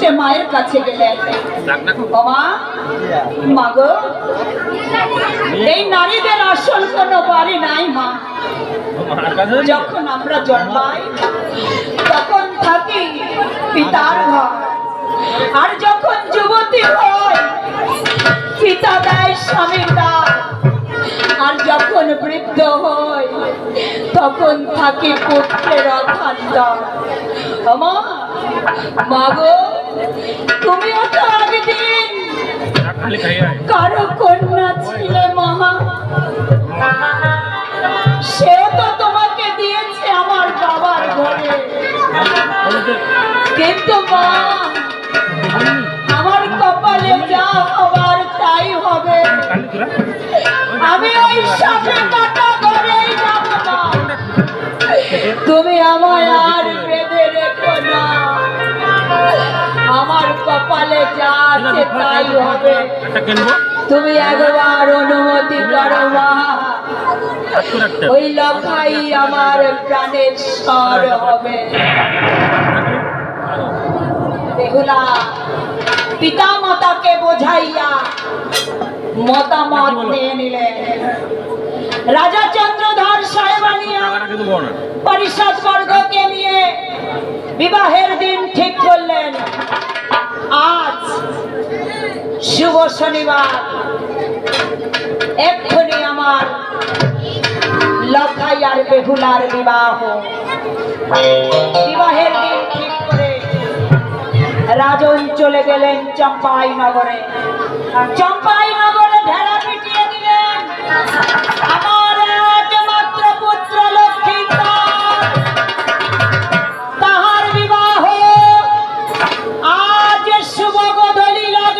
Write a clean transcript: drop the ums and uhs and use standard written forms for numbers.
উঠে মায়ের কাছে গেলেন। মা, মাগো, এই নারীদের আসল কোনো বাড়ি নাই মা। যখন আমরা জন্মাই তখন থাকি পিতার ঘর, আর যখন যুবতী হয় পিতা দেয় স্বামীর দান, আর যখন বৃদ্ধ হয় তখন থাকি পুত্রের অখান্তর। মাগো, তুমিও তো একদিন কারো কন্যা ছিলে মা, সেও তো তোমাকে দিয়েছে আমার বাবার ঘরে। কিন্তু মা, আমার কপালে যা হবার তাই হবে। আমি ওই সাপে কাটা ঘরেই যাব না। তুমি আমায় আর বেঁধে রেখো না। আমার কপালে যা আছে তাই হবে। তুমি একবার অনুমতি করো মা। ওই লখাই আমার প্রাণের স্বর হবে। বেহুলা পিতা মাতাকে বোঝাইয়া মতামত নিয়ে নিলেন। রাজা চন্দ্রধর সাহেবানিয়া পরিষদ বর্গকে নিয়ে বিবাহের দিন ঠিক করলেন। আজ শুভ শনিবার, এক্ষুনি আমার লখাই আর বেহুলার বিবাহ। বিবাহের দিন ঠিক করে রাজন চলে গেলেন চম্পাই নগরে। চম্পাই নগর